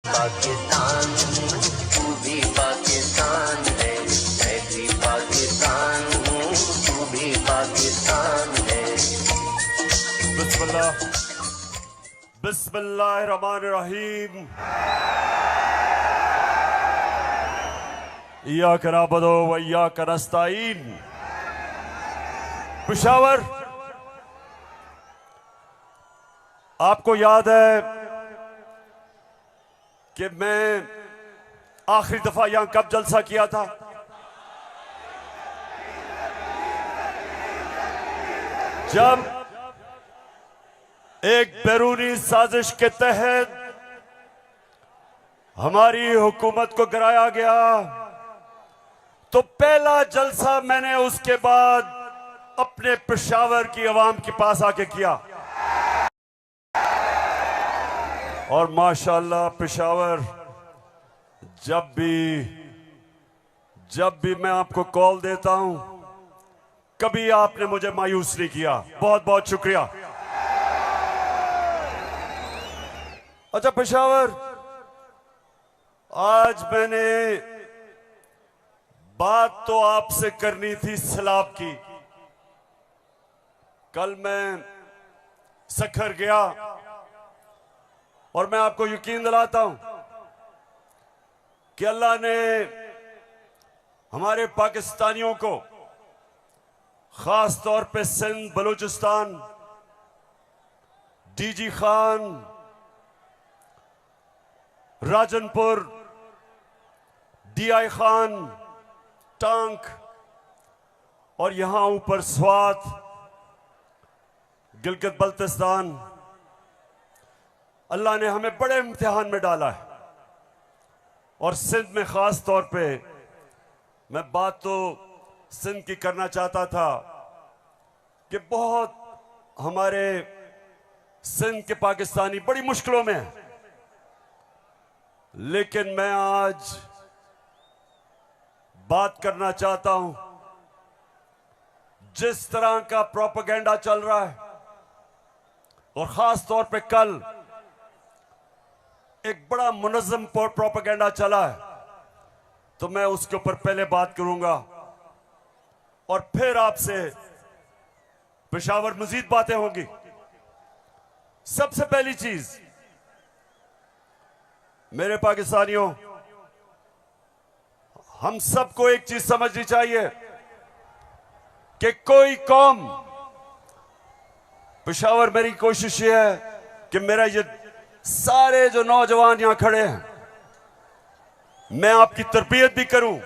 पाकिस्तान, तू भी पाकिस्तान है, मैं भी पाकिस्तान हूँ, तू भी पाकिस्तान है। बिस्मिल्लाह बिस्मिल्लाहिर्रहमानिर्रहीम। इय्याका नअबुदु व इय्याका नस्तईन। पेशावर, आपको याद है कि मैं आखिरी दफा यहां कब जलसा किया था? जब एक बैरूनी साजिश के तहत हमारी हुकूमत को गिराया गया, तो पहला जलसा मैंने उसके बाद अपने पेशावर की आवाम के पास आके किया। और माशाअल्लाह पेशावर, जब भी मैं आपको कॉल देता हूं, कभी आपने मुझे मायूस नहीं किया। बहुत बहुत शुक्रिया। अच्छा पेशावर, आज मैंने बात तो आपसे करनी थी सैलाब की। कल मैं सखर गया और मैं आपको यकीन दिलाता हूं कि अल्लाह ने हमारे पाकिस्तानियों को, खास तौर पे सिंध, बलूचिस्तान, डीजी खान, राजनपुर, डीआई खान, टांक और यहां ऊपर स्वात, गिलगित बल्तिस्तान, अल्लाह ने हमें बड़े इम्तिहान में डाला है। और सिंध में खास तौर पे मैं बात तो सिंध की करना चाहता था कि बहुत हमारे सिंध के पाकिस्तानी बड़ी मुश्किलों में हैं। लेकिन मैं आज बात करना चाहता हूं, जिस तरह का प्रोपेगेंडा चल रहा है, और खास तौर पे कल एक बड़ा मुनज़्ज़म प्रोपेगेंडा चला है, तो मैं उसके ऊपर पहले बात करूंगा और फिर आपसे पेशावर मजीद बातें होंगी। सबसे पहली चीज, मेरे पाकिस्तानियों, हम सबको एक चीज समझनी चाहिए कि कोई कौम, पेशावर, मेरी कोशिश ये है कि मेरा ये सारे जो नौजवान यहां खड़े हैं, मैं आपकी तरबियत भी करूं,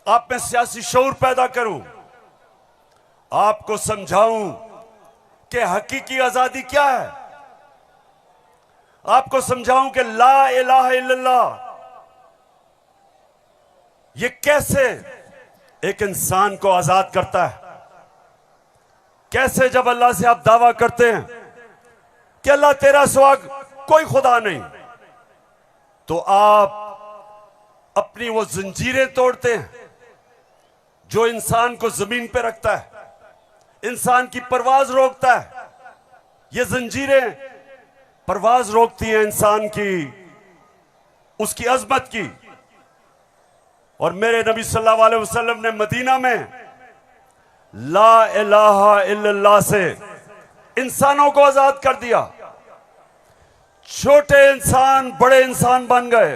आप में सियासी शऊर पैदा करूं, आपको समझाऊं कि हकीकी आजादी क्या है, आपको समझाऊं कि ला इलाहा इल्लल्लाह ये कैसे एक इंसान को आजाद करता है। कैसे जब अल्लाह से आप दावा करते हैं कि अल्लाह तेरा सिवा कोई खुदा नहीं, तो आप अपनी वो जंजीरें तोड़ते हैं जो इंसान को जमीन पे रखता है, इंसान की परवाज रोकता है। ये जंजीरें परवाज रोकती हैं इंसान की, उसकी अजमत की। और मेरे नबी सल्लल्लाहु अलैहि वसल्लम ने मदीना में ला इलाहा इल्लल्लाह से इंसानों को आजाद कर दिया। छोटे इंसान बड़े इंसान बन गए।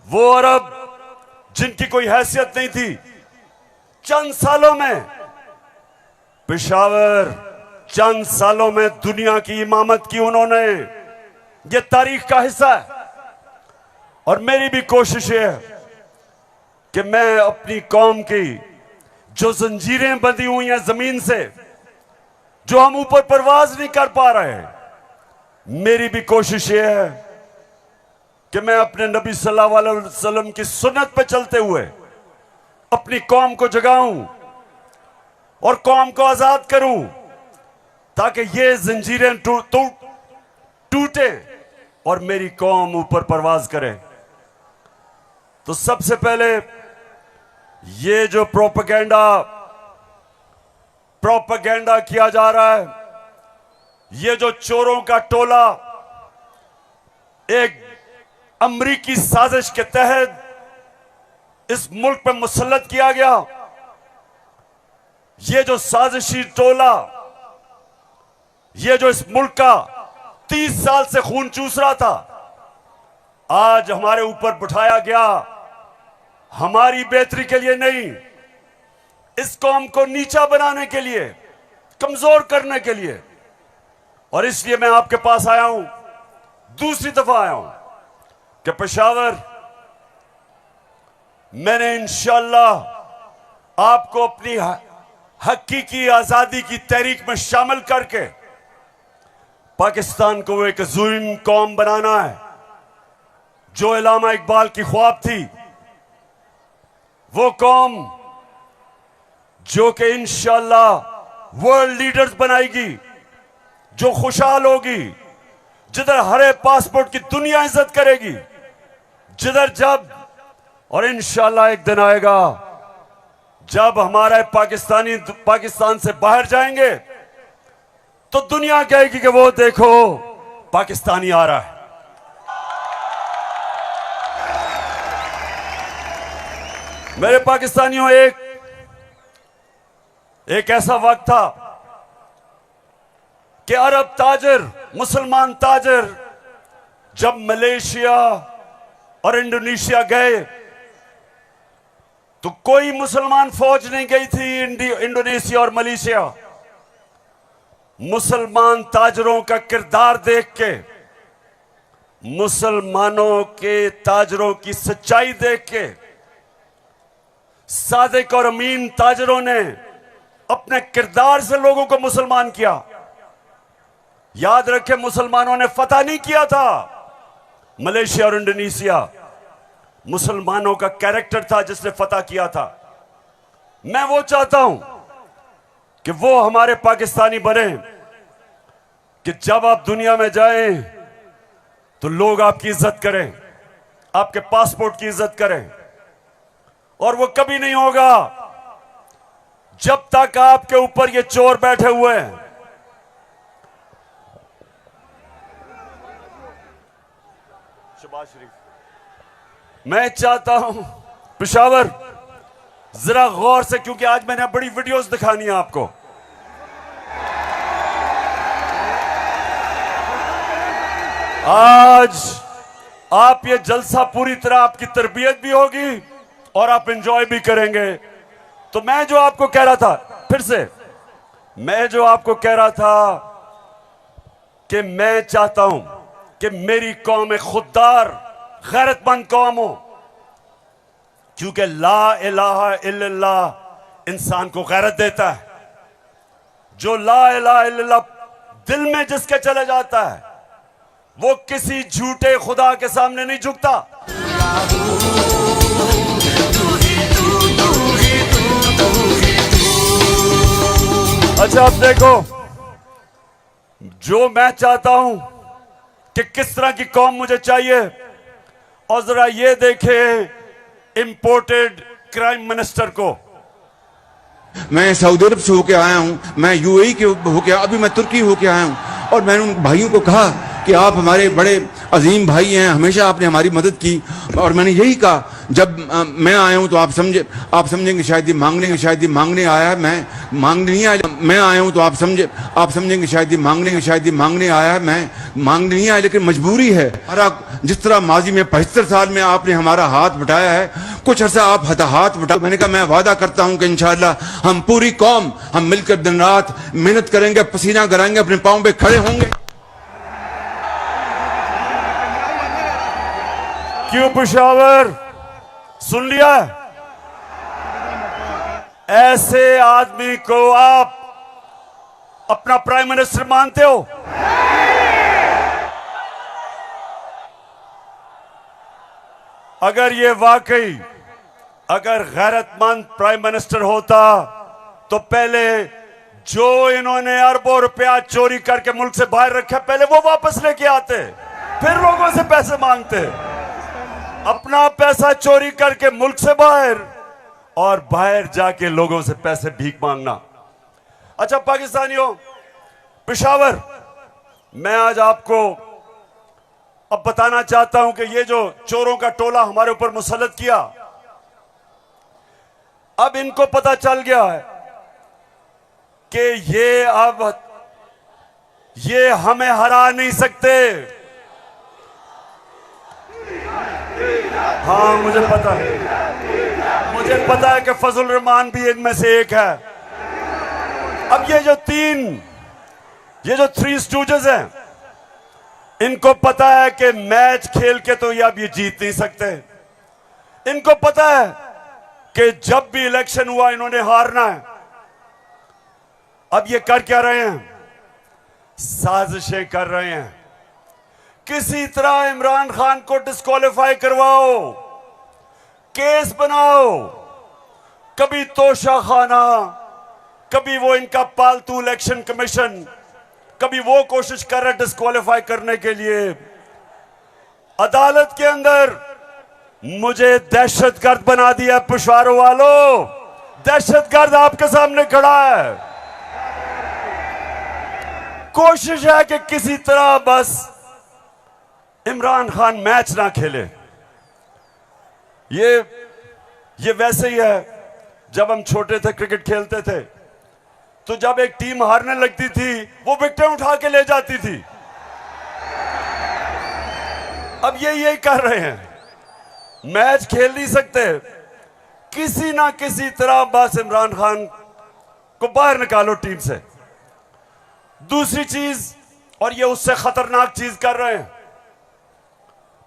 वो अरब जिनकी कोई हैसियत नहीं थी, चंद सालों में, पेशावर, चंद सालों में दुनिया की इमामत की उन्होंने। ये तारीख का हिस्सा है। और मेरी भी कोशिश है कि मैं अपनी कौम की जो जंजीरें बंधी हुई हैं जमीन से, जो हम ऊपर परवाज नहीं कर पा रहे, मेरी भी कोशिश ये है कि मैं अपने नबी सल्लल्लाहु अलैहि वसल्लम की सुन्नत पे चलते हुए अपनी कौम को जगाऊं और कौम को आजाद करूं, ताकि ये जंजीरें टूटे और मेरी कौम ऊपर परवाज करे। तो सबसे पहले ये जो प्रोपेगेंडा किया जा रहा है, ये जो चोरों का टोला एक अमरीकी साजिश के तहत इस मुल्क पर मुसल्लत किया गया। ये जो साजिशी टोला, ये जो इस मुल्क का 30 साल से खून चूस रहा था, आज हमारे ऊपर बिठाया गया हमारी बेहतरी के लिए नहीं, इस कौम को नीचा बनाने के लिए, कमजोर करने के लिए। और इसलिए मैं आपके पास आया हूं, दूसरी दफा आया हूं कि पेशावर, मैंने इंशाअल्लाह आपको अपनी हकीकी आजादी की तहरीक में शामिल करके पाकिस्तान को एक अज़ीम कौम बनाना है। जो इल्लामा इकबाल की ख्वाब थी, वो कौम जो कि इंशाअल्लाह वर्ल्ड लीडर्स बनाएगी, जो खुशहाल होगी, जिधर हरे पासपोर्ट की दुनिया इज्जत करेगी, जिधर जब, और इंशाअल्लाह एक दिन आएगा जब हमारे पाकिस्तानी पाकिस्तान से बाहर जाएंगे तो दुनिया कहेगी कि वो देखो पाकिस्तानी आ रहा है। मेरे पाकिस्तानियों, एक ऐसा वक्त था कि अरब ताजर, मुसलमान ताजर जब मलेशिया और इंडोनेशिया गए तो कोई मुसलमान फौज नहीं गई थी इंडोनेशिया और मलेशिया। मुसलमान ताजरों का किरदार देख के, मुसलमानों के ताजरों की सच्चाई देख के, सादिक और अमीन ताजरों ने अपने किरदार से लोगों को मुसलमान किया। याद रखें, मुसलमानों ने फतह नहीं किया था मलेशिया और इंडोनेशिया, मुसलमानों का कैरेक्टर था जिसने फतह किया था। मैं वो चाहता हूं कि वो हमारे पाकिस्तानी बने कि जब आप दुनिया में जाएं तो लोग आपकी इज्जत करें, आपके पासपोर्ट की इज्जत करें। और वो कभी नहीं होगा जब तक आपके ऊपर ये चोर बैठे हुए हैं। शबाज शरीफ, मैं चाहता हूं पेशावर जरा गौर से, क्योंकि आज मैंने बड़ी वीडियोस दिखानी है आपको। आज आप ये जलसा पूरी तरह आपकी तरबियत भी होगी और आप एंजॉय भी करेंगे। तो मैं जो आपको कह रहा था, फिर से मैं जो आपको कह रहा था कि मैं चाहता हूं कि मेरी कौम एक खुददार, गैरतमंद कौम हो, क्योंकि ला इलाहा इल्लल्लाह इंसान को गैरत देता है। जो ला इलाहा इल्लल्लाह दिल में जिसके चले जाता है, वो किसी झूठे खुदा के सामने नहीं झुकता। अच्छा, अब देखो, जो मैं चाहता हूं कि किस तरह की कौम मुझे चाहिए, और जरा ये देखें इंपोर्टेड क्राइम मिनिस्टर को। मैं सऊदी अरब से होके आया हूं, मैं यूएई के होके, अभी मैं तुर्की होके आया हूं, और मैंने उन भाइयों को कहा कि आप हमारे बड़े अजीम भाई हैं, हमेशा आपने हमारी मदद की। और मैंने यही कहा, जब मैं आया हूं तो आप समझेंगे शायद ये मांगने आया है, मैं मांगने नहीं आया। मैं आया हूं तो आप समझेंगे शायद ये मांगने आया है, मैं मांगने नहीं आया, लेकिन मजबूरी है। जिस तरह माजी में 75 साल में आपने हमारा हाथ बटाया है, कुछ अर्सा आप हाथ बटा। मैंने कहा मैं वादा करता हूं कि इंशाअल्लाह हम पूरी कौम, हम मिलकर दिन रात मेहनत करेंगे, पसीना गिराएंगे, अपने पांव पे खड़े होंगे। क्यों पेशावर, सुन लिया? ऐसे आदमी को आप अपना प्राइम मिनिस्टर मानते हो? अगर ये वाकई अगर गैरतमंद प्राइम मिनिस्टर होता तो पहले जो इन्होंने अरबों रुपया चोरी करके मुल्क से बाहर रखा, पहले वो वापस लेके आते, फिर लोगों से पैसे मांगते। अपना पैसा चोरी करके मुल्क से बाहर, और बाहर जाके लोगों से पैसे भीख मांगना। अच्छा पाकिस्तानियों, पेशावर, मैं आज आपको अब बताना चाहता हूं कि ये जो चोरों का टोला हमारे ऊपर मुसल्लत किया, अब इनको पता चल गया है कि ये हमें हरा नहीं सकते। हाँ, मुझे पता है कि फजल रहमान भी इनमें से एक है। अब ये जो थ्री स्टूजेस हैं, इनको पता है कि मैच खेल के तो ये अब ये जीत नहीं सकते। इनको पता है कि जब भी इलेक्शन हुआ इन्होंने हारना है। अब ये कर क्या रहे हैं? साजिशें कर रहे हैं। किसी तरह इमरान खान को डिस्क्वालीफाई करवाओ, केस बनाओ, कभी तोशाखाना, कभी वो इनका पालतू इलेक्शन कमीशन, कभी वो कोशिश कर रहे डिस्क्वालीफाई करने के लिए। अदालत के अंदर मुझे दहशतगर्द बना दिया पिशवारों वालों। दहशतगर्द आपके सामने खड़ा है। कोशिश है कि किसी तरह बस इमरान खान मैच ना खेले। ये वैसे ही है, जब हम छोटे थे क्रिकेट खेलते थे तो जब एक टीम हारने लगती थी वो विकेटें उठा के ले जाती थी। अब ये यही कर रहे हैं, मैच खेल नहीं सकते, किसी ना किसी तरह बस इमरान खान को बाहर निकालो टीम से। दूसरी चीज, और ये उससे खतरनाक चीज कर रहे हैं,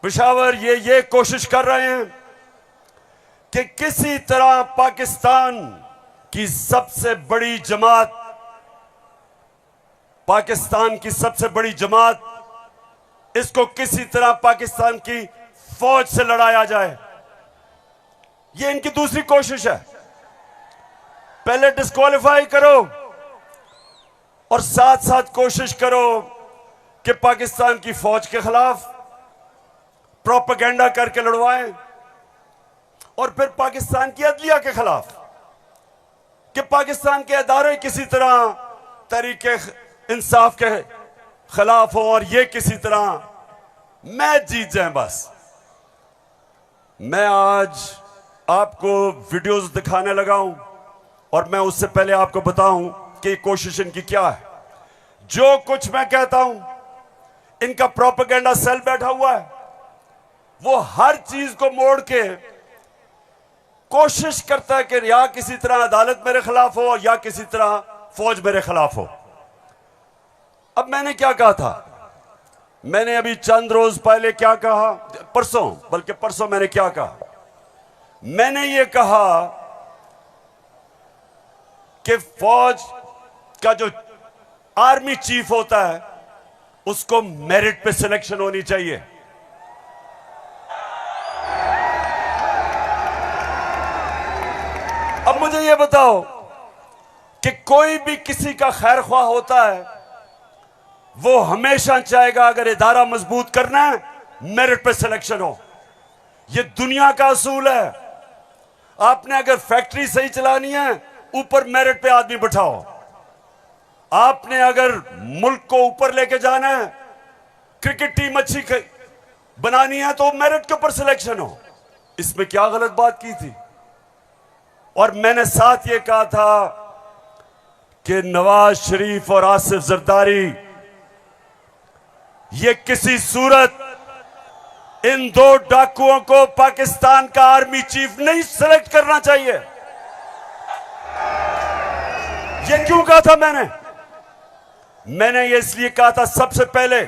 पेशावर ये कोशिश कर रहे हैं कि किसी तरह पाकिस्तान की सबसे बड़ी जमात, इसको किसी तरह पाकिस्तान की फौज से लड़ाया जाए। ये इनकी दूसरी कोशिश है। पहले डिस्क्वालीफाई करो और साथ साथ कोशिश करो कि पाकिस्तान की फौज के खिलाफ प्रोपेगेंडा करके लड़वाएं, और फिर पाकिस्तान की अदलिया के खिलाफ कि पाकिस्तान के अदारे किसी तरह तरीके इंसाफ के खिलाफ हो और ये किसी तरह मैच जीत जाए। बस मैं आज आपको वीडियोस दिखाने लगा हूं, और मैं उससे पहले आपको बताऊं कि कोशिश इनकी क्या है। जो कुछ मैं कहता हूं, इनका प्रोपेगेंडा सेल बैठा हुआ है, वो हर चीज को मोड़ के कोशिश करता है कि या किसी तरह अदालत मेरे खिलाफ हो या किसी तरह फौज मेरे खिलाफ हो। अब मैंने क्या कहा था? मैंने अभी चंद रोज पहले क्या कहा, परसों मैंने क्या कहा? मैंने ये कहा कि फौज का जो आर्मी चीफ होता है उसको मेरिट पे सिलेक्शन होनी चाहिए। अब मुझे ये बताओ कि कोई भी किसी का खैर ख्वाह होता है, वो हमेशा चाहेगा अगर इदारा मजबूत करना है मेरिट पे सिलेक्शन हो। ये दुनिया का असूल है। आपने अगर फैक्ट्री सही चलानी है, ऊपर मेरिट पे आदमी बिठाओ। आपने अगर मुल्क को ऊपर लेके जाना है, क्रिकेट टीम अच्छी बनानी है, तो मेरिट के ऊपर सिलेक्शन हो। इसमें क्या गलत बात की थी? और मैंने साथ ये कहा था कि नवाज शरीफ और आसिफ जरदारी, ये किसी सूरत इन दो डाकुओं को पाकिस्तान का आर्मी चीफ नहीं सिलेक्ट करना चाहिए। ये क्यों कहा था मैंने ये इसलिए कहा था, सबसे पहले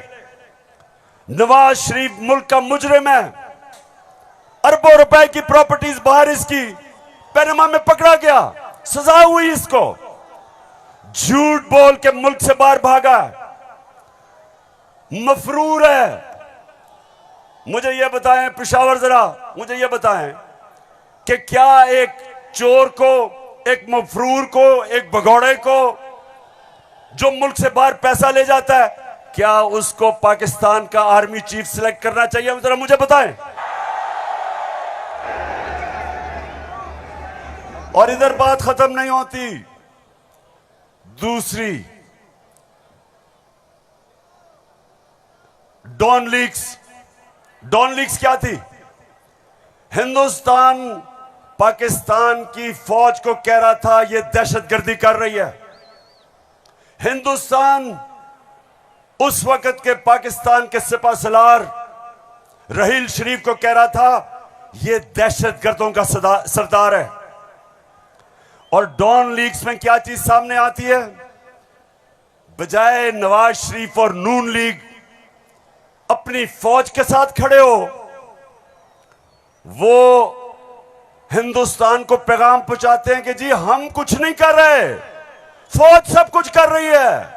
नवाज शरीफ मुल्क का मुजरिम है। अरबों रुपए की प्रॉपर्टीज बाहर इसकी पैनामा में पकड़ा गया, सजा हुई इसको। झूठ बोल के मुल्क से बाहर भागा, मफरूर है। मुझे यह बताएं पेशावर, जरा मुझे यह बताएं कि क्या एक चोर को, एक मफरूर को, एक भगौड़े को जो मुल्क से बाहर पैसा ले जाता है, क्या उसको पाकिस्तान का आर्मी चीफ सिलेक्ट करना चाहिए? जरा मुझे बताएं। और इधर बात खत्म नहीं होती। दूसरी, डॉन लीक्स डॉन लीग्स क्या थी? हिंदुस्तान पाकिस्तान की फौज को कह रहा था यह दहशतगर्दी कर रही है। हिंदुस्तान उस वक्त के पाकिस्तान के सिपा सलार रहील शरीफ को कह रहा था यह दहशतगर्दों का सरदार है। और डॉन लीग्स में क्या चीज सामने आती है? बजाय नवाज शरीफ और नून लीग अपनी फौज के साथ खड़े हो, वो हिंदुस्तान को पैगाम पहुंचाते हैं कि जी हम कुछ नहीं कर रहे, फौज सब कुछ कर रही है।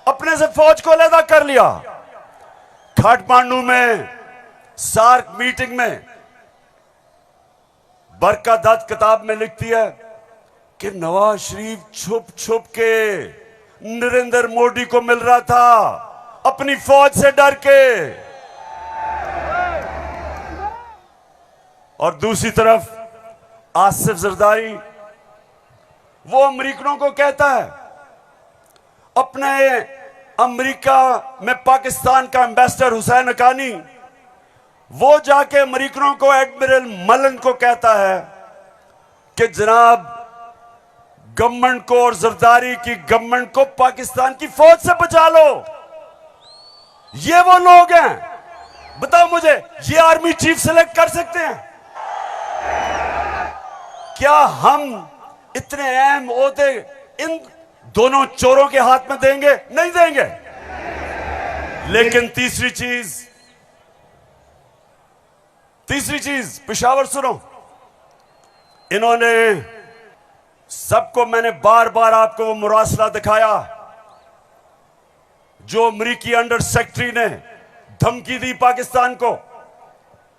अपने से फौज को अलग कर लिया। काठमांडू में सार्क मीटिंग में बरका दत्त किताब में लिखती है कि नवाज शरीफ छुप छुप के नरेंद्र मोदी को मिल रहा था अपनी फौज से डर के। और दूसरी तरफ आसिफ जरदारी वो अमेरिकनों को कहता है, अपने अमेरिका में पाकिस्तान का एम्बेसडर हुसैन हक्कानी वो जाके अमेरिकनों को एडमिरल मलन को कहता है कि जनाब गवर्नमेंट को और जरदारी की गवर्नमेंट को पाकिस्तान की फौज से बचा लो। ये वो लोग हैं, बताओ मुझे, ये आर्मी चीफ सेलेक्ट कर सकते हैं? क्या हम इतने अहम ओहदे इन दोनों चोरों के हाथ में देंगे? नहीं देंगे। लेकिन तीसरी चीज पेशावर सुनो, इन्होंने सबको, मैंने बार बार आपको वो मुरासला दिखाया जो अमरीकी अंडर सेक्रेटरी ने धमकी दी पाकिस्तान को,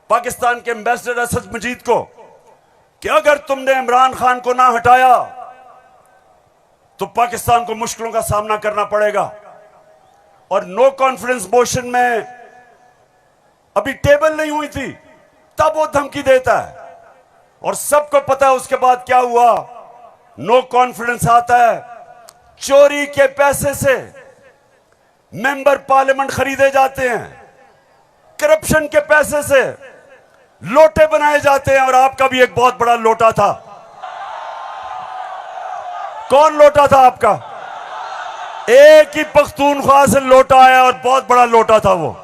पाकिस्तान के एम्बेसडर असद मजीद को, कि अगर तुमने इमरान खान को ना हटाया तो पाकिस्तान को मुश्किलों का सामना करना पड़ेगा। और नो कॉन्फिडेंस मोशन में अभी टेबल नहीं हुई थी तब वो धमकी देता है। और सबको पता है उसके बाद क्या हुआ। नो कॉन्फिडेंस आता है, चोरी के पैसे से मेंबर पार्लियामेंट खरीदे जाते हैं, करप्शन के पैसे से लोटे बनाए जाते हैं। और आपका भी एक बहुत बड़ा लोटा था। कौन लोटा था आपका? एक ही पख्तूनख्वा से लोटा आया और बहुत बड़ा लोटा था वो।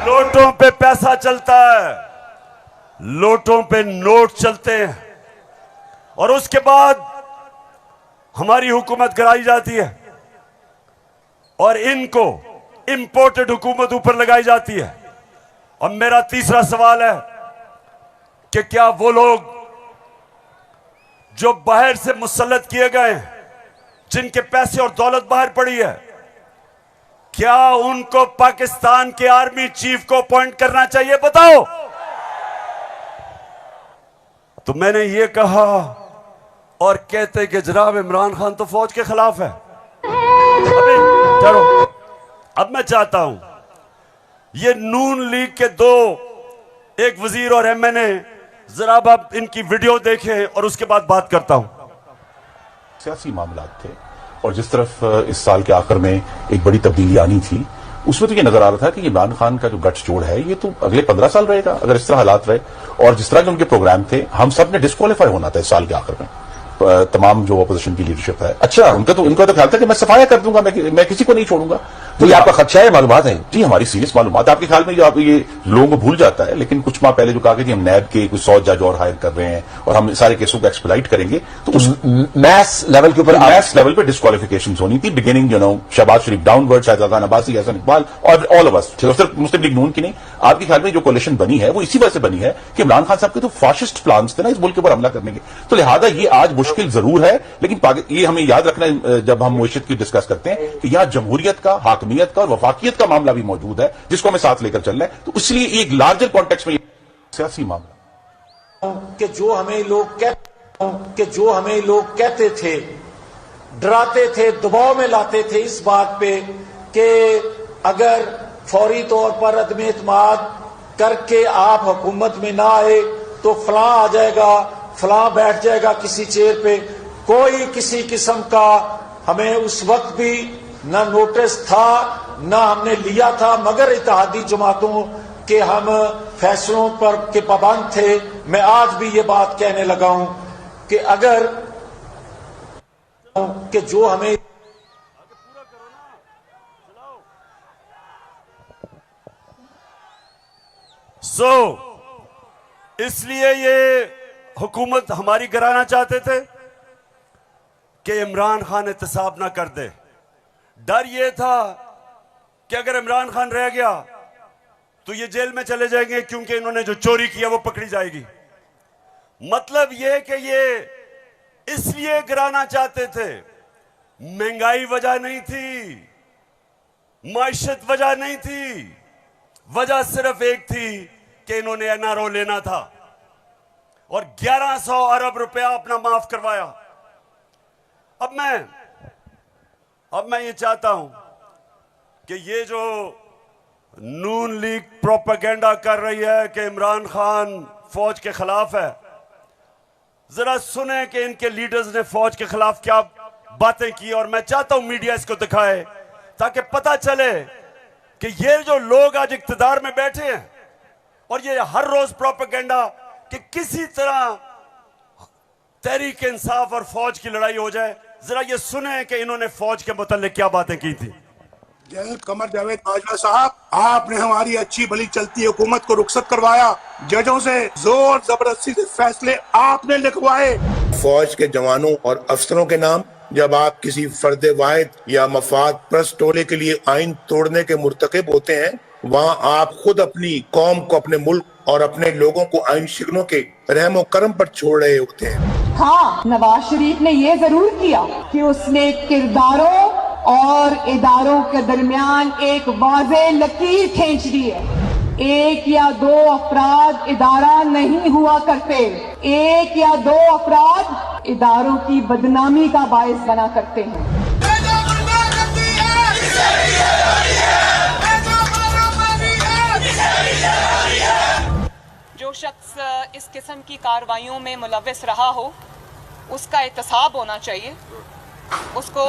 लोटों पे पैसा चलता है, लोटों पे नोट चलते हैं। और उसके बाद हमारी हुकूमत गिराई जाती है और इनको इंपोर्टेड हुकूमत ऊपर लगाई जाती है। और मेरा तीसरा सवाल है कि क्या वो लोग जो बाहर से मुसल्लत किए गए हैं, जिनके पैसे और दौलत बाहर पड़ी है, क्या उनको पाकिस्तान के आर्मी चीफ को अपॉइंट करना चाहिए? बताओ। तो मैंने ये कहा और कहते कि जनाब इमरान खान तो फौज के खिलाफ है। अभी चलो, अब मैं चाहता हूं ये नून लीग के दो, एक वजीर और एमएनए, जरा आप इनकी वीडियो देखें और उसके बाद बात करता हूं। सियासी मामला थे और जिस तरफ इस साल के आखिर में एक बड़ी तब्दीली आनी थी, उसमें तो ये नजर आ रहा था कि इमरान खान का जो गठजोड़ है ये तो अगले 15 साल रहेगा अगर इस तरह हालात रहे। और जिस तरह के उनके प्रोग्राम थे, हम सब ने डिस्क्वालीफाई होना था इस साल के आखिर में, तमाम जो अपोजिशन की लीडरशिप है। अच्छा, उनका तो ख्याल था कि मैं सफाया कर दूंगा, मैं किसी को नहीं छोड़ूंगा। तो ये आपका खदशा है? मालूमात है जी, हमारी सीरियस मालूमात। आपके ख्याल में जो आप ये लोगों को भूल जाता है, लेकिन कुछ माह पहले जो कहा कि जी हम नैब के कुछ 100 जज और हायर कर रहे हैं और हम सारे केसों को एक्सप्लाइट करेंगे, तो उस मैस लेवल के ऊपर मैस लेवल पे डिस्क्वालिफिकेशन होनी थी। बिगिनिंग शहबाज शरीफ डाउनवर्ड, शाहजाद खान अब्बासी, हसन इकबाल और ऑल ऑफ अस, सिर्फ मुस्लिम लीग नून की नहीं। आपके ख्याल में जो कोalition बनी है वो इसी वजह से बनी है कि इमरान खान साहब के तो फाशिस्ट प्लान्स थे ना इस मुल्क के ऊपर हमला करने के। तो लिहाजा ये आज मुश्किल जरूर है, लेकिन ये हमें याद रखना है जब हम मुआशियत की डिस्कस करते हैं कि यहां जमहूरियत का, हाकमियत का और वफाकियत का मामला भी मौजूद है जिसको हमें साथ लेकर चलना है। तो इसलिए एक लार्जर कॉन्टेक्स्ट में सियासी मामला कि जो हमें लोग कहते थे, डराते थे, दबाव में लाते थे इस बात पे कि अगर फौरी तौर पर अदम एतमाद करके आप हुकूमत में ना आए तो फलां आ जाएगा, फलां बैठ जाएगा किसी चेयर पे। कोई किसी किस्म का हमें उस वक्त भी न नोटिस था न हमने लिया था, मगर इत्तेहादी जमातों के हम फैसलों पर के पाबंद थे। मैं आज भी ये बात कहने लगा हूं कि अगर कि जो हमें इसलिए ये हुकूमत हमारी गिराना चाहते थे कि इमरान खान एहतसाब ना कर दे। डर ये था कि अगर इमरान खान रह गया तो ये जेल में चले जाएंगे, क्योंकि इन्होंने जो चोरी किया वो पकड़ी जाएगी। मतलब ये कि ये इसलिए गिराना चाहते थे, महंगाई वजह नहीं थी, माइशत वजह नहीं थी, वजह सिर्फ एक थी कि इन्होंने एनआरओ लेना था और 1100 अरब रुपया अपना माफ करवाया। अब मैं ये चाहता हूं कि ये जो नून लीग प्रोपेगेंडा कर रही है कि इमरान खान फौज के खिलाफ है, जरा सुने कि इनके लीडर्स ने फौज के खिलाफ क्या बातें की। और मैं चाहता हूं मीडिया इसको दिखाए ताकि पता चले कि ये जो लोग आज इक्तदार में बैठे हैं और ये हर रोज प्रोपेगेंडा कि किसी तरह तहरीक इंसाफ और फौज की लड़ाई हो जाए, जरा ये सुने कि इन्होंने फौज के मुतालिक क्या बातें की थी। जनरल कमर जावेद बाजवा साहब, आपने हमारी अच्छी भली चलती हुकूमत को रुखसत करवाया, जजों से जोर जबरदस्ती से फैसले आपने लिखवाए। फौज के जवानों और अफसरों के नाम जब आप किसी फर्द वाहिद या मफाद प्रस्त टोले के लिए आइन तोड़ने के मुर्तकिब होते हैं, वहाँ आप खुद अपनी कौम को, अपने मुल्क और अपने लोगों को आइन शिकनों के रहमो करम पर छोड़ रहे होते हैं। हाँ, नवाज शरीफ ने ये जरूर किया कि उसने किरदारों और इदारों के दरमियान एक वाज़ेह लकीर खींच दी है। एक या दो अफराद इदारा नहीं हुआ करते, एक या दो अफराद इदारों की बदनामी का बायस बना करते हैं। जो शख्स इस किस्म की कार्रवाइयों में मुलव्वस रहा हो उसका एहतसाब होना चाहिए। उसको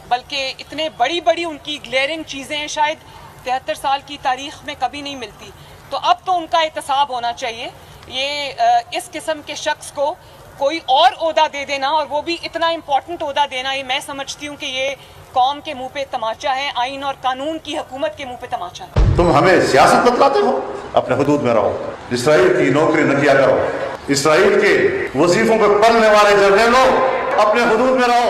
बल्कि इतने बड़ी बड़ी उनकी ग्लेयरिंग चीज़ें शायद 73 साल की तारीख में कभी नहीं मिलती, तो अब तो उनका एहतसाब होना चाहिए। ये इस किस्म के शख्स को कोई और ओहदा दे देना, और वो भी इतना इम्पोर्टेंट ओहदा देना, ये मैं समझती हूँ कि ये कौम के मुंह पे तमाचा है, आइन और कानून की हुकूमत के मुंह पे तमाचा है। तुम हमें सियासत बतलाते हो, अपने हुदूद में रहो, इसराइल की नौकरी न किया करो, इसराइल के वजीफों पे पलने वाले जर्नलों अपने हुदूद में रहो।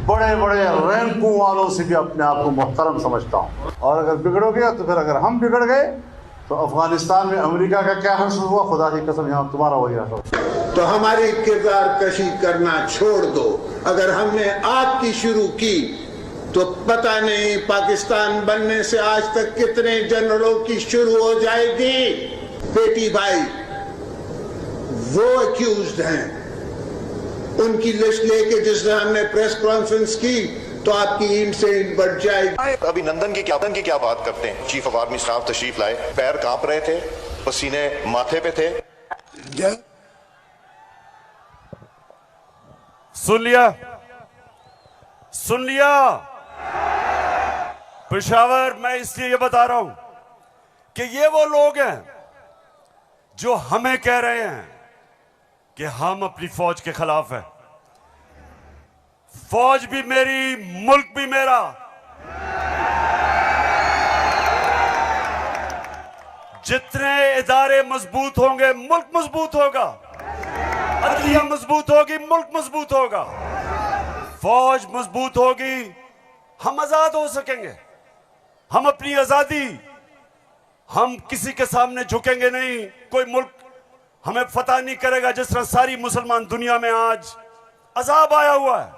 बड़े बड़े रैंकों वालों से भी अपने आप को मुहतरम समझता हूँ, और अगर बिगड़ोगे तो फिर अगर हम बिगड़ गए तो अफगानिस्तान में अमेरिका का क्या हश्र हुआ, खुदा की कसम यहाँ तुम्हारा वही हश्र। तो हमारी किरदार कशी करना छोड़ दो। अगर हमने आपकी शुरू की तो पता नहीं पाकिस्तान बनने से आज तक कितने जनरलों की शुरू हो जाएगी। बेटी भाई वो अक्यूज्ड हैं, उनकी लिस्ट लेके जिस तरह हमने प्रेस कॉन्फ्रेंस की तो आपकी ईंट से ईंट बढ़ जाएगी। अभिनंदन की क्या बात करते हैं। चीफ ऑफ आर्मी स्टाफ तशरीफ लाए, पैर कांप रहे थे, पसीने माथे पे थे। सुन लिया पेशावर, मैं इसलिए ये बता रहा हूं कि ये वो लोग हैं जो हमें कह रहे हैं कि हम अपनी फौज के खिलाफ हैं। फौज भी मेरी, मुल्क भी मेरा। जितने इदारे मजबूत होंगे मुल्क मजबूत होगा, अदलिया मजबूत होगी मुल्क मजबूत होगा, फौज मजबूत होगी हम आजाद हो सकेंगे। हम अपनी आजादी, हम किसी के सामने झुकेंगे नहीं, कोई मुल्क हमें फतह नहीं करेगा। जिस तरह सारी मुसलमान दुनिया में आज अजाब आया हुआ है,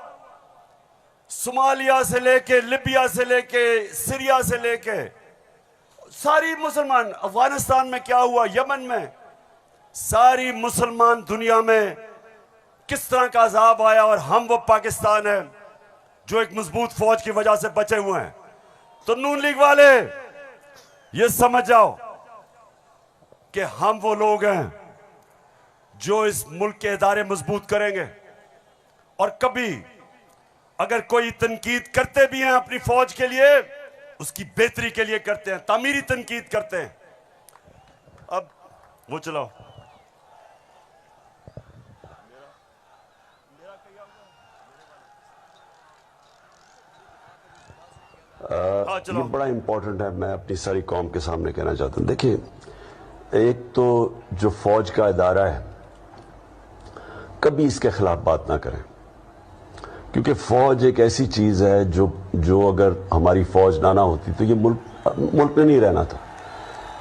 सोमालिया से लेके, लिबिया से लेके, सीरिया से लेके, सारी मुसलमान, अफगानिस्तान में क्या हुआ, यमन में, सारी मुसलमान दुनिया में किस तरह का अजाब आया, और हम वो पाकिस्तान है जो एक मजबूत फौज की वजह से बचे हुए हैं। तो नून लीग वाले ये समझ जाओ कि हम वो लोग हैं जो इस मुल्क के इदारे मजबूत करेंगे, और कभी अगर कोई तनकीद करते भी हैं अपनी फौज के लिए, उसकी बेहतरी के लिए करते हैं, तामीरी तनकीद करते हैं। अब वो चलाओ। ये बड़ा इंपॉर्टेंट है, मैं अपनी सारी कौम के सामने कहना चाहता हूं। देखिए, एक तो जो फौज का इदारा है, कभी इसके खिलाफ बात ना करें, क्योंकि फौज एक ऐसी चीज है जो अगर हमारी फौज ना होती तो ये मुल्क में नहीं रहना था।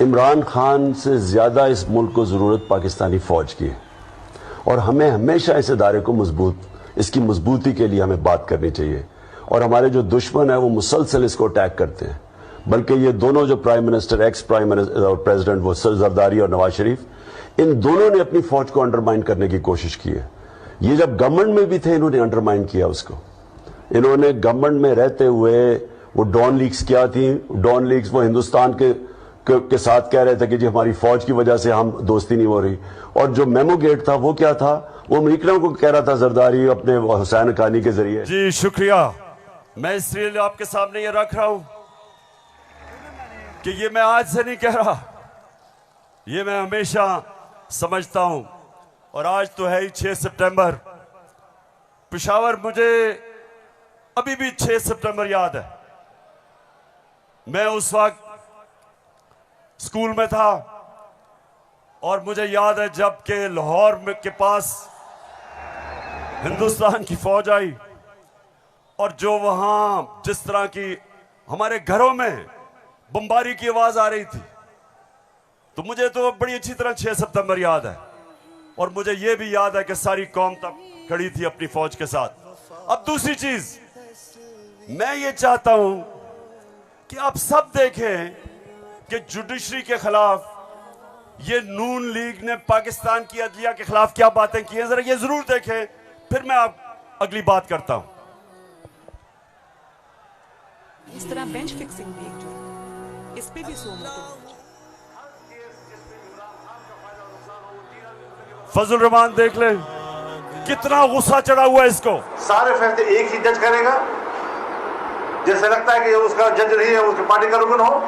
इमरान खान से ज्यादा इस मुल्क को जरूरत पाकिस्तानी फौज की है, और हमें हमेशा इस इदारे को इसकी मजबूती के लिए हमें बात करनी चाहिए। और हमारे जो दुश्मन है वो मुसलसल इसको अटैक करते हैं, बल्कि ये दोनों जो prime minister, ex prime minister और प्रेसिडेंट, वो जरदारी और नवाज शरीफ, इन दोनों ने अपनी फौज को अंडरमाइन करने की कोशिश की है। ये जब गवर्नमेंट में भी थे, इन्होंने अंडरमाइन किया उसको। इन्होंने गवर्नमेंट में रहते हुए वो डॉन लीग्स क्या थी, डॉन लीग्स वो हिंदुस्तान के साथ कह रहे थे कि जी हमारी फौज की वजह से हम दोस्ती नहीं हो रही। और जो मेमो गेट था वो क्या था, वो अमेरिकनों को कह रहा था जरदारी अपने हुसैन हक्कानी के जरिए। जी शुक्रिया। मैं इसलिए आपके सामने ये रख रहा हूं कि ये मैं आज से नहीं कह रहा, ये मैं हमेशा समझता हूं। और आज तो है ही 6 सितंबर। पेशावर मुझे अभी भी 6 सितंबर याद है। मैं उस वक्त स्कूल में था और मुझे याद है जब के लाहौर के पास हिंदुस्तान की फौज आई और जो वहां जिस तरह की हमारे घरों में बमबारी की आवाज आ रही थी, तो मुझे तो बड़ी अच्छी तरह 6 सितंबर याद है। और मुझे यह भी याद है कि सारी कौम तब खड़ी थी अपनी फौज के साथ। अब दूसरी चीज, मैं ये चाहता हूं कि आप सब देखें कि जुडिशरी के खिलाफ ये नून लीग ने पाकिस्तान की अदलिया के खिलाफ क्या बातें की हैं, जरा ये जरूर देखें, फिर मैं आप अगली बात करता हूं। इस तरह बेंच फिक्सिंग भी एक जुर्म, इस पे भी 100 मोटिव। फजल रहमान देख ले कितना गुस्सा चढ़ा हुआ है इसको। सारे फैसले एक ही जज करेगा, जैसे लगता है कि उसका जज नहीं है, उसकी पार्टी का रुकन हो।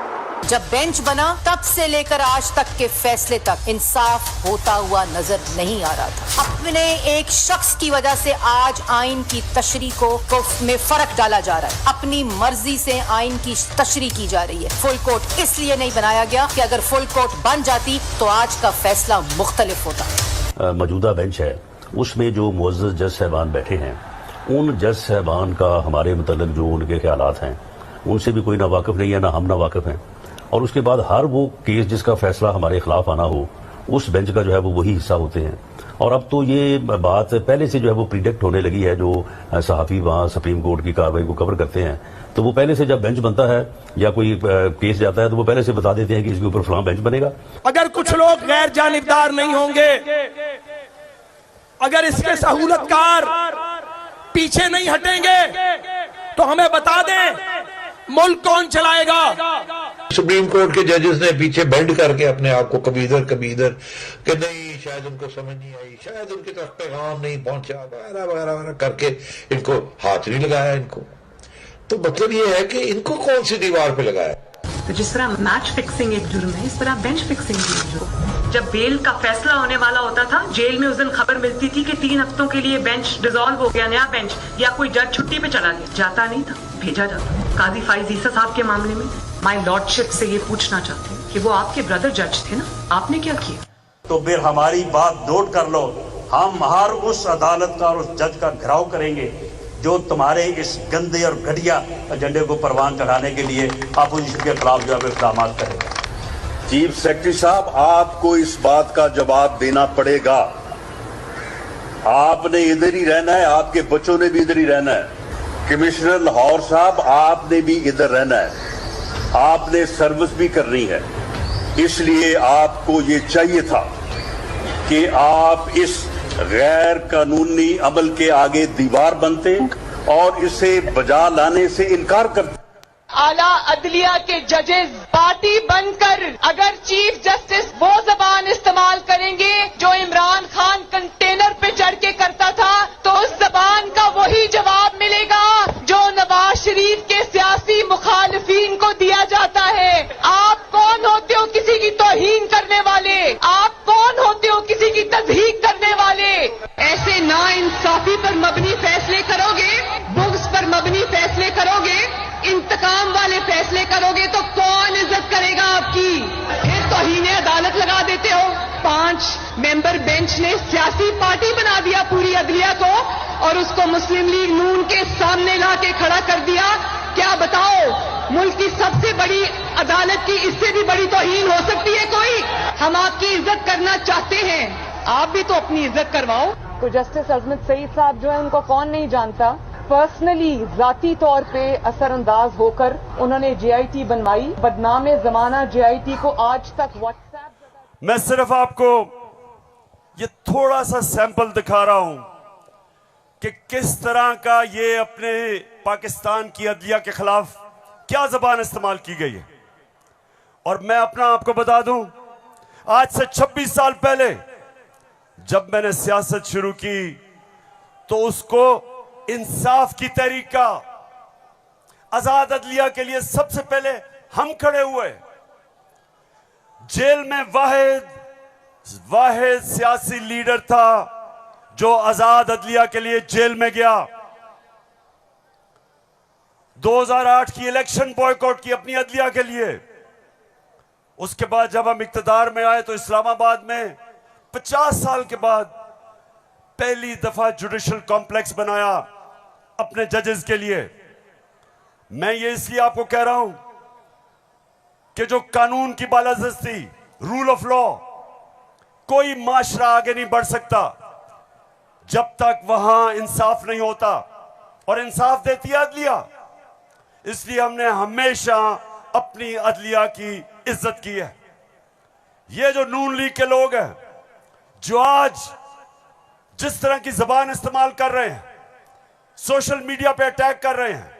जब बेंच बना तब से लेकर आज तक के फैसले तक इंसाफ होता हुआ नजर नहीं आ रहा था। अपने एक शख्स की वजह से आज आइन की तशरीह को में फर्क डाला जा रहा है। अपनी मर्जी से आइन की तशरीह की जा रही है। फुल कोर्ट इसलिए नहीं बनाया गया कि अगर फुल कोर्ट बन जाती तो आज का फैसला मुख्तलिफ होता। मौजूदा बेंच है, उसमें जो मुअज़्ज़ज़ जज साहबान बैठे हैं, उन जज साहबान का हमारे मतलब जो उनके ख्यालात हैं उनसे भी कोई ना वाकिफ नहीं है, ना हम ना वाकिफ हैं। और उसके बाद हर वो केस जिसका फैसला हमारे खिलाफ आना हो, उस बेंच का जो है वो वही हिस्सा होते हैं। और अब तो ये बात पहले से जो है वो प्रिडिक्ट होने लगी है। जो सहाफ़ी वहाँ सुप्रीम कोर्ट की कार्रवाई को कवर करते हैं, तो वो पहले से जब बेंच बनता है या कोई केस जाता है तो वो पहले से बता देते हैं कि इसके ऊपर फलां बेंच बनेगा। अगर कुछ लोग गैर जानिबदार नहीं होंगे, अगर इसके सहूलतकार पीछे नहीं हटेंगे, तो हमें बता दें मुल्क कौन चलाएगा। सुप्रीम कोर्ट के जजेस ने पीछे बेंड करके अपने आप को कभी इधर कि नहीं, शायद उनको समझ नहीं आई, शायद उनकी तरफ पैगाम नहीं पहुंचा, वगैरह वगैरह वगैरह करके इनको हाथ नहीं लगाया। इनको तो मतलब ये है कि इनको कौन सी दीवार पे लगाया। तो जिस तरह मैच फिक्सिंग एक जुर्म है, इस तरह बेंच फिक्सिंग भी एक जुर्म। जब बेल का फैसला होने वाला होता था, जेल में उस दिन खबर मिलती थी कि 3 हफ्तों के लिए बेंच डिसॉल्व हो गया, नया बेंच, या कोई जज छुट्टी पे चला गया। जाता नहीं था, भेजा जाता। काजी फाइज ईसा साहब के मामले में माय लॉर्डशिप से ये पूछना चाहते हैं कि वो आपके ब्रदर जज थे ना, आपने क्या किया? तो फिर हमारी बात नोट कर लो, हम हर उस अदालत का और उस जज का घेराव करेंगे जो तुम्हारे इस गंदे और घटिया एजेंडे को परवान चढ़ाने के लिए अपोजिशन के खिलाफ जो है इक़दाम करेगा। चीफ सेक्रेटरी साहब, आपको इस बात का जवाब देना पड़ेगा। आपने इधर ही रहना है, आपके बच्चों ने भी इधर ही रहना है। कमिश्नर लाहौर साहब, आपने भी इधर रहना है, आपने सर्विस भी करनी है। इसलिए आपको ये चाहिए था कि आप इस गैर कानूनी अमल के आगे दीवार बनते और इसे बजा लाने से इनकार करते। आला अदलिया के जजेस पार्टी बनकर अगर चीफ जस्टिस वो जबान इस्तेमाल करेंगे जो इमरान खान कंटेनर पे चढ़ के करता था, तो उस जबान का वही जवाब मिलेगा शरीफ के सियासी मुखालिफिन को दिया जाता है। आप कौन होते हो किसी की तौहीन करने वाले? आप कौन होते हो किसी की तज़हीक करने वाले? ऐसे नाइंसाफी पर मबनी फैसले करोगे, बुग़्ज़ पर मबनी फैसले करोगे, इंतकाम वाले फैसले करोगे तो कौन इज्जत करेगा आपकी? फिर तौहीन अदालत लगा देते हो। 5 मेंबर बेंच ने सियासी पार्टी बना दिया पूरी अदलिया को और उसको मुस्लिम लीग नून के सामने ला के खड़ा कर दिया। क्या बताओ, मुल्क की सबसे बड़ी अदालत की इससे भी बड़ी तौहीन हो सकती है कोई? हम आपकी इज्जत करना चाहते हैं, आप भी तो अपनी इज्जत करवाओ। तो जस्टिस अजमत सईद साहब जो है उनको कौन नहीं जानता। पर्सनली जाती तौर पे असरअंदाज होकर उन्होंने JIT बनवाई। बदनाम जमाना JIT को आज तक व्हाट्सएप। मैं सिर्फ आपको ये थोड़ा सा सैंपल दिखा रहा हूं कि किस तरह का ये अपने पाकिस्तान की अदलिया के खिलाफ क्या जबान इस्तेमाल की गई है। और मैं अपना आपको बता दूं, आज से 26 साल पहले जब मैंने सियासत शुरू की तो उसको इंसाफ की तहरीक का, आजाद अदलिया के लिए सबसे पहले हम खड़े हुए। जेल में वाहिद सियासी लीडर था जो आजाद अदलिया के लिए जेल में गया। 2008 की इलेक्शन बॉयकॉट की अपनी अदलिया के लिए। उसके बाद जब हम इक्तदार में आए तो इस्लामाबाद में 50 साल के बाद पहली दफा जुडिशल कॉम्प्लेक्स बनाया अपने जजेस के लिए। मैं ये इसलिए आपको कह रहा हूं कि जो कानून की बालादस्ती, रूल ऑफ लॉ, कोई माशरा आगे नहीं बढ़ सकता जब तक वहां इंसाफ नहीं होता। और इंसाफ देती है अदलिया। इसलिए हमने हमेशा अपनी अदलिया की इज्जत की है। ये जो नून लीग के लोग हैं जो आज जिस तरह की जबान इस्तेमाल कर रहे हैं, सोशल मीडिया पे अटैक कर रहे हैं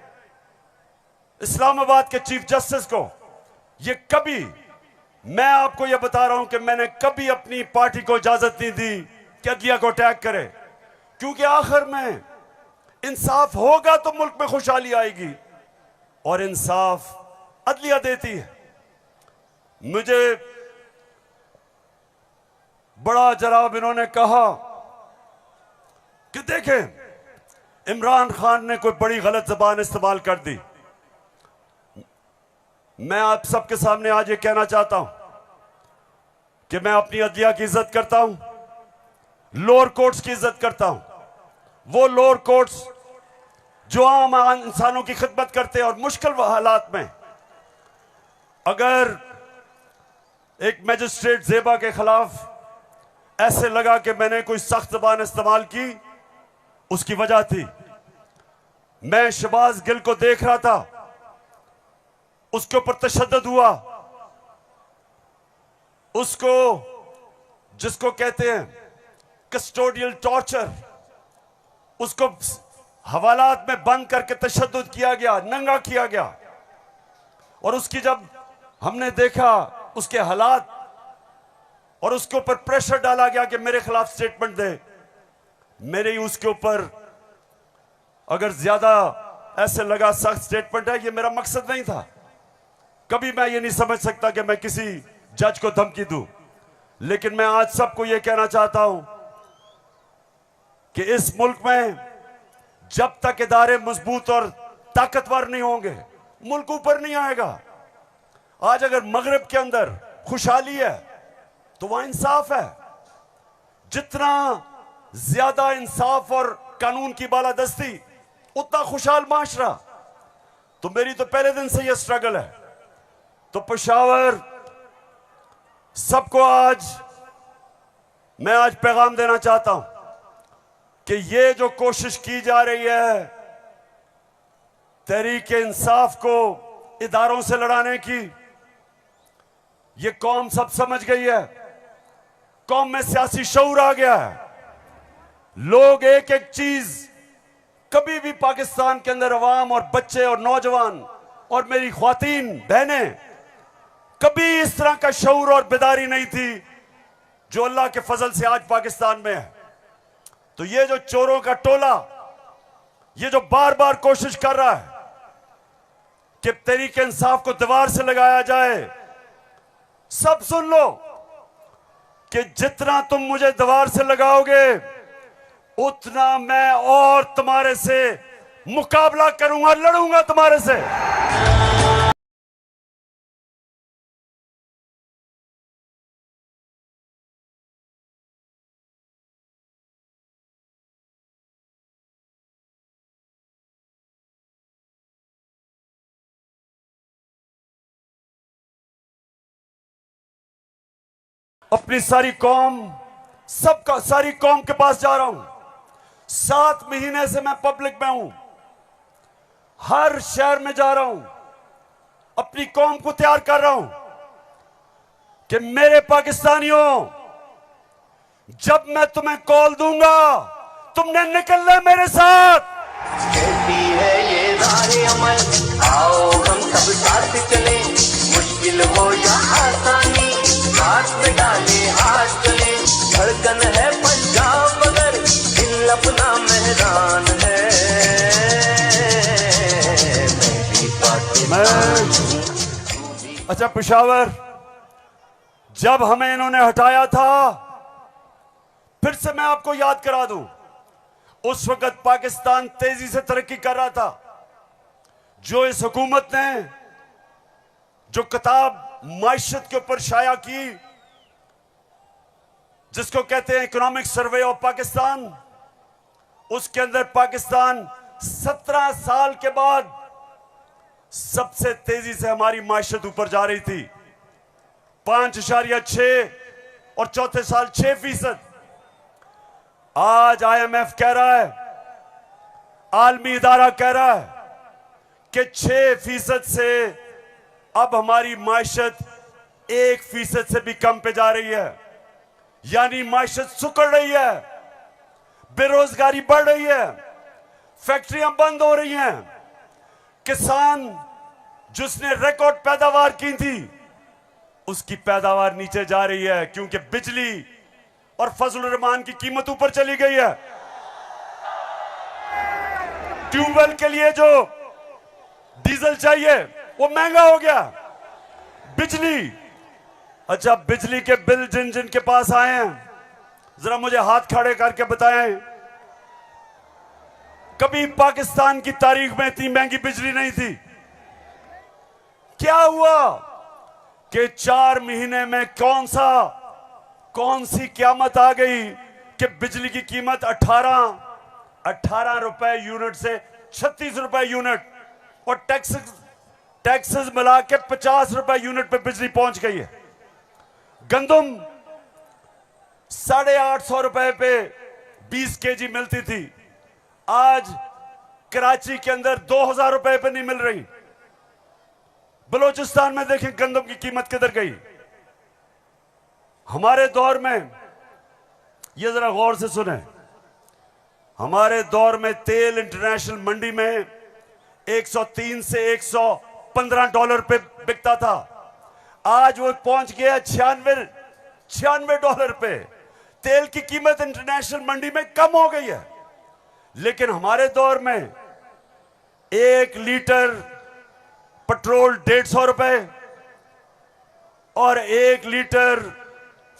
इस्लामाबाद के चीफ जस्टिस को, ये कभी, मैं आपको ये बता रहा हूं कि मैंने कभी अपनी पार्टी को इजाजत नहीं दी कि अदलिया को अटैक करे। क्योंकि आखिर में इंसाफ होगा तो मुल्क में खुशहाली आएगी और इंसाफ अदलिया देती है। मुझे बड़ा जनाब इन्होंने कहा कि देखें इमरान खान ने कोई बड़ी गलत जबान इस्तेमाल कर दी। मैं आप सबके सामने आज ये कहना चाहता हूं कि मैं अपनी अदलिया की इज्जत करता हूं, लोअर कोर्ट्स की इज्जत करता हूं। वो लोअर कोर्ट्स जो आम इंसानों की खिदमत करते हैं और मुश्किल हालात में अगर एक मैजिस्ट्रेट ज़ेबा के खिलाफ ऐसे लगा कि मैंने कोई सख्त जबान इस्तेमाल की, उसकी वजह थी मैं शहबाज गिल को देख रहा था, उसके ऊपर तशद्दुद हुआ, उसको जिसको कहते हैं कस्टोडियल टॉर्चर, उसको हवालात में बंद करके तशद्दुद किया गया, नंगा किया गया। और उसकी जब हमने देखा उसके हालात और उसके ऊपर प्रेशर डाला गया कि मेरे खिलाफ स्टेटमेंट दे, मेरे ही उसके ऊपर अगर ज्यादा ऐसे लगा सख्त स्टेटमेंट है, ये मेरा मकसद नहीं था। कभी मैं ये नहीं समझ सकता कि मैं किसी जज को धमकी दूं, लेकिन मैं आज सबको ये कहना चाहता हूं कि इस मुल्क में जब तक इदारे मजबूत और ताकतवर नहीं होंगे मुल्क ऊपर नहीं आएगा। आज अगर मगरिब के अंदर खुशहाली है तो वहां इंसाफ है। जितना ज्यादा इंसाफ और कानून की बालादस्ती उतना खुशहाल माशरा। तो मेरी तो पहले दिन से यह स्ट्रगल है। तो पेशावर सबको मैं आज पैगाम देना चाहता हूं कि ये जो कोशिश की जा रही है तहरीक इंसाफ को इदारों से लड़ाने की, ये कौम सब समझ गई है। कौम में सियासी शऊर आ गया है। लोग एक एक चीज, कभी भी पाकिस्तान के अंदर अवाम और बच्चे और नौजवान और मेरी ख्वातीन बहनें, कभी इस तरह का शऊर और बेदारी नहीं थी जो अल्लाह के फजल से आज पाकिस्तान में है। तो ये जो चोरों का टोला, ये जो बार बार कोशिश कर रहा है कि तहरीक इंसाफ को दीवार से लगाया जाए। सब सुन लो कि जितना तुम मुझे दीवार से लगाओगे उतना मैं और तुम्हारे से मुकाबला करूंगा, लड़ूंगा तुम्हारे से। अपनी सारी कौम, सबका सारी कौम के पास जा रहा हूं। 7 महीने से मैं पब्लिक में हूं, हर शहर में जा रहा हूं, अपनी कौम को तैयार कर रहा हूं कि मेरे पाकिस्तानियों, जब मैं तुम्हें कॉल दूंगा तुमने निकलना है मेरे साथ। कहती है ये राहे अमल, आओ हम सब साथ चले, मुश्किल हो या आसानी हाथ में डाले हाथ चले। धड़कन है पंजाब मगर दिल अपना मेहरान है। अच्छा पेशावर, जब हमें इन्होंने हटाया था, फिर से मैं आपको याद करा दूं, उस वक्त पाकिस्तान तेजी से तरक्की कर रहा था। जो इस हुकूमत ने जो किताब माइशत के ऊपर शाया की, जिसको कहते हैं इकोनॉमिक सर्वे ऑफ पाकिस्तान, उसके अंदर पाकिस्तान 17 साल के बाद सबसे तेजी से हमारी माइशत ऊपर जा रही थी। 5.6 और चौथे साल 6%। आज IMF कह रहा है, आलमी इदारा कह रहा है कि 6% से अब हमारी माइशत 1% से भी कम पे जा रही है। यानी माइशत सुकड़ रही है, बेरोजगारी बढ़ रही है, फैक्ट्रियां बंद हो रही हैं। किसान जिसने रिकॉर्ड पैदावार की थी, उसकी पैदावार नीचे जा रही है, क्योंकि बिजली और फजल रहमान की कीमत ऊपर चली गई है। ट्यूबवेल के लिए जो डीजल चाहिए वो महंगा हो गया। बिजली, अच्छा बिजली के बिल जिन जिन के पास आए हैं, जरा मुझे हाथ खड़े करके बताएं, कभी पाकिस्तान की तारीख में इतनी महंगी बिजली नहीं थी। क्या हुआ कि 4 महीने में कौन सी क़यामत आ गई कि बिजली की कीमत 18 रुपए यूनिट से 36 रुपए यूनिट, और टैक्सेस मिला के 50 रुपए यूनिट पे बिजली पहुंच गई है। गंदम 850 रुपए पे 20 केजी मिलती थी, आज कराची के अंदर 2000 रुपए पे नहीं मिल रही। बलूचिस्तान में देखें गंदम की कीमत किधर गई। हमारे दौर में, ये जरा गौर से सुने, हमारे दौर में तेल इंटरनेशनल मंडी में 103 से 115 डॉलर पे बिकता था। आज वो पहुंच गया 96 डॉलर पे। तेल की कीमत इंटरनेशनल मंडी में कम हो गई है, लेकिन हमारे दौर में 1 लीटर पेट्रोल 150 रुपए और 1 लीटर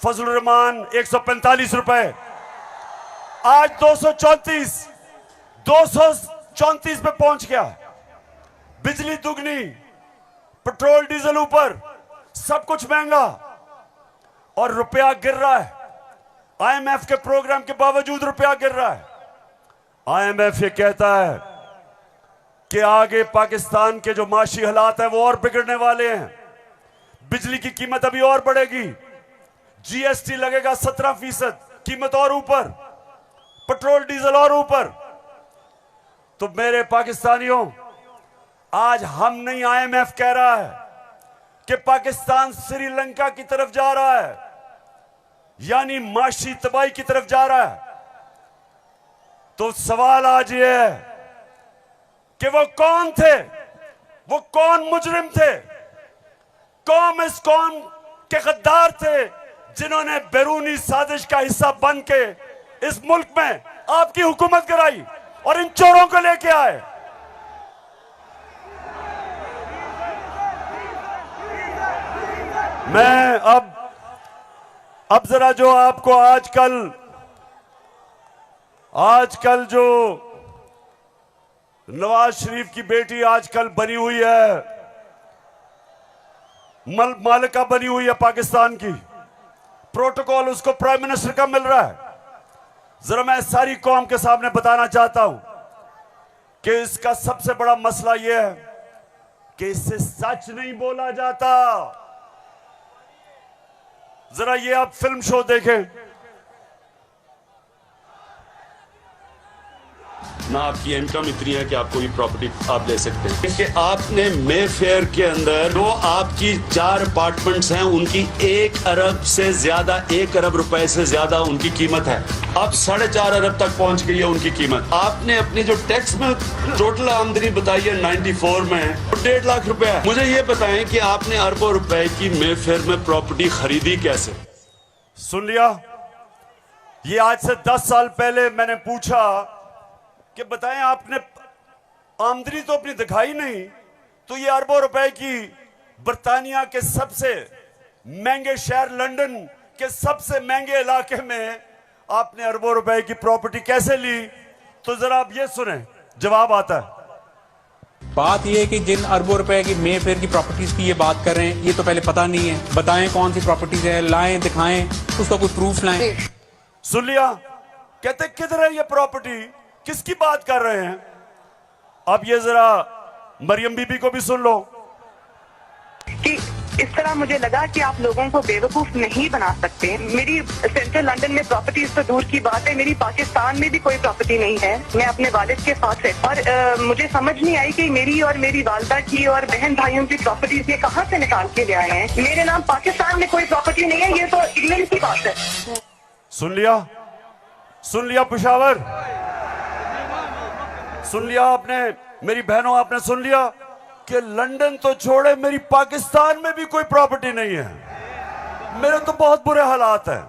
फजल रहमान 145 रुपए। आज 234 पे पहुंच गया। बिजली दुगनी, पेट्रोल डीजल ऊपर, सब कुछ महंगा और रुपया गिर रहा है। IMF के प्रोग्राम के बावजूद रुपया गिर रहा है। IMF ये कहता है कि आगे पाकिस्तान के जो माशी हालात है वो और बिगड़ने वाले हैं। बिजली की कीमत अभी और बढ़ेगी, GST लगेगा 17%, कीमत और ऊपर, पेट्रोल डीजल और ऊपर। तो मेरे पाकिस्तानियों, आज हम नहीं, IMF कह रहा है कि पाकिस्तान श्रीलंका की तरफ जा रहा है, यानी माशी तबाही की तरफ जा रहा है। तो सवाल आज ये है कि वो कौन थे, वो कौन मुजरिम थे, कौन इस कौम के गद्दार थे जिन्होंने बैरूनी साजिश का हिस्सा बन के इस मुल्क में आपकी हुकूमत कराई और इन चोरों को लेके आए। मैं अब जरा जो आपको आजकल जो नवाज शरीफ की बेटी आजकल बनी हुई है, मालिका बनी हुई है पाकिस्तान की, प्रोटोकॉल उसको प्राइम मिनिस्टर का मिल रहा है। जरा मैं सारी कौम के सामने बताना चाहता हूं कि इसका सबसे बड़ा मसला यह है कि इससे सच नहीं बोला जाता। जरा ये आप फिल्म शो देखें ना, आपकी इनकम इतनी है कि आपको ये प्रॉपर्टी आप ले सकते हैं कि आपने मे फेयर के अंदर जो आपकी 4 अपार्टमेंट्स हैं उनकी 1 अरब से ज्यादा, 1 अरब रुपए से ज्यादा उनकी कीमत है। अब 4.5 अरब तक पहुंच गई है उनकी कीमत। आपने अपनी जो टैक्स में टोटल आमदनी बताई है 94 में 1.5 लाख रुपए है। मुझे ये बताएं कि आपने अरबों रुपए की मे फेयर में प्रॉपर्टी खरीदी कैसे? सुन लिया, ये आज से 10 साल पहले मैंने पूछा कि बताएं आपने आमदनी तो अपनी दिखाई नहीं, तो ये अरबों रुपए की बर्तानिया के सबसे महंगे शहर लंदन के सबसे महंगे इलाके में आपने अरबों रुपए की प्रॉपर्टी कैसे ली? तो जरा आप ये सुने, जवाब आता है। बात ये है कि जिन अरबों रुपए की मे फेयर की प्रॉपर्टीज की ये बात कर रहे हैं, ये तो पहले पता नहीं है। बताएं कौन सी प्रॉपर्टीज है, लाएं, दिखाएं, उसका कोई प्रूफ लाएं। सुन लिया, कहते किधर है ये प्रॉपर्टी, किसकी बात कर रहे हैं? अब ये जरा मरियम बीबी को भी सुन लो कि इस तरह मुझे लगा कि आप लोगों को बेवकूफ नहीं बना सकते। मेरी सेंट्रल लंदन में प्रॉपर्टीज तो दूर की बात है, मेरी पाकिस्तान में भी कोई प्रॉपर्टी नहीं है। मैं अपने वालिद के साथ है और मुझे समझ नहीं आई कि मेरी और मेरी वालदा की और बहन भाइयों की प्रॉपर्टीज ये कहाँ से निकाल के ले आए हैं। मेरे नाम पाकिस्तान में कोई प्रॉपर्टी नहीं है, ये तो इंग्लैंड की बात है। सुन लिया पेशावर, सुन लिया आपने, मेरी बहनों आपने सुन लिया कि लंदन तो छोड़े मेरी पाकिस्तान में भी कोई प्रॉपर्टी नहीं है। मेरे तो बहुत बुरे हालात हैं।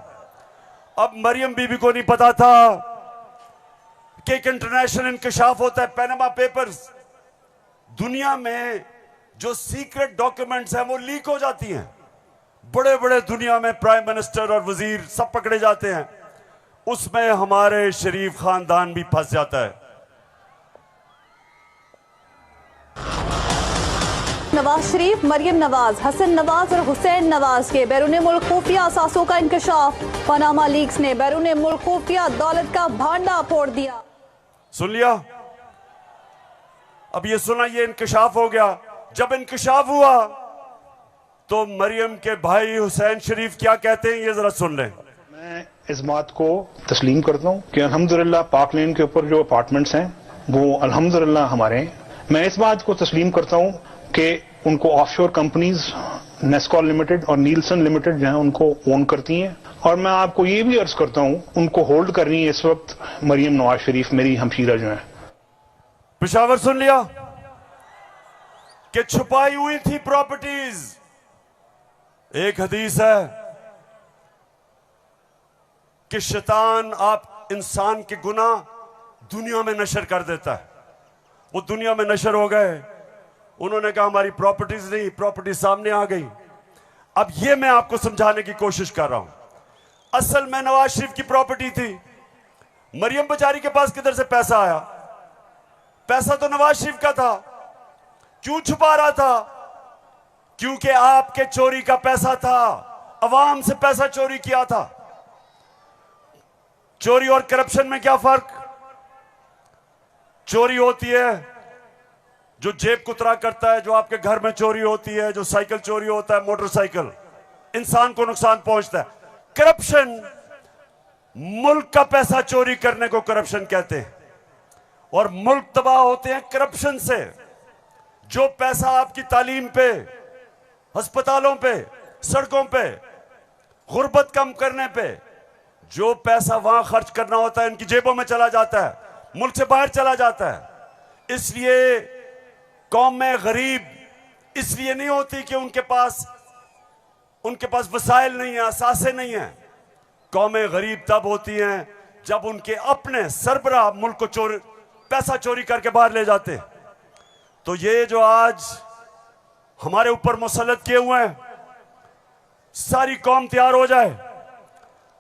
अब मरियम बीबी को नहीं पता था कि एक इंटरनेशनल इंकशाफ होता है, पैनामा पेपर्स। दुनिया में जो सीक्रेट डॉक्यूमेंट्स हैं वो लीक हो जाती हैं। बड़े बड़े दुनिया में प्राइम मिनिस्टर और वजीर सब पकड़े जाते हैं, उसमें हमारे शरीफ खानदान भी फंस जाता है। नवाज शरीफ, मरियम नवाज, हसन नवाज और हुसैन नवाज के बैरून मुल्क खुफिया असासों का इंकशाफ। पनामा लीक्स ने बैरून मुल्क खुफिया दौलत का भांडा फोड़ दिया। सुन लिया, अब ये सुना, ये इंकशाफ हो गया। जब इंकशाफ हुआ तो मरियम के भाई हुसैन शरीफ क्या कहते हैं, ये जरा सुन लें। मैं इस बात को तस्लीम करता हूँ कि अल्हम्दुलिल्लाह पाक लेन के ऊपर जो अपार्टमेंट्स हैं वो अल्हम्दुलिल्लाह हमारे हैं। मैं इस बात को तस्लीम करता हूँ कि उनको ऑफशोर कंपनीज नेस्कॉल लिमिटेड और नीलसन लिमिटेड जो है उनको ओन करती हैं। और मैं आपको ये भी अर्ज करता हूँ उनको होल्ड कर रही है इस वक्त मरियम नवाज शरीफ, मेरी हमशीरा जो है। पेशावर सुन लिया कि छुपाई हुई थी प्रॉपर्टीज। एक हदीस है कि शैतान आप इंसान के गुनाह दुनिया में नशर कर देता है। वो दुनिया में नशर हो गए, उन्होंने कहा हमारी प्रॉपर्टीज नहीं, प्रॉपर्टी सामने आ गई। अब ये मैं आपको समझाने की कोशिश कर रहा हूं। असल में नवाज शरीफ की प्रॉपर्टी थी, मरियम बेचारी के पास किधर से पैसा आया? पैसा तो नवाज शरीफ का था। क्यों छुपा रहा था? क्योंकि आपके चोरी का पैसा था, अवाम से पैसा चोरी किया था। चोरी और करप्शन में क्या फर्क? चोरी होती है जो जेब कुतरा करता है, जो आपके घर में चोरी होती है, जो साइकिल चोरी होता है, मोटरसाइकिल, इंसान को नुकसान पहुंचता है। करप्शन, मुल्क का पैसा चोरी करने को करप्शन कहते हैं, और मुल्क तबाह होते हैं करप्शन से। जो पैसा आपकी तालीम पे, अस्पतालों पे, सड़कों पे, गुर्बत कम करने पे, जो पैसा वहां खर्च करना होता है इनकी जेबों में चला जाता है, मुल्क से बाहर चला जाता है। इसलिए कौम में गरीब इसलिए नहीं होती कि उनके पास वसाइल नहीं है, असासे नहीं है। कौमें गरीब तब होती हैं जब उनके अपने सरबराह मुल्क को पैसा चोरी करके बाहर ले जाते। तो ये जो आज हमारे ऊपर मुसल्लत किए हुए हैं, सारी कौम तैयार हो जाए।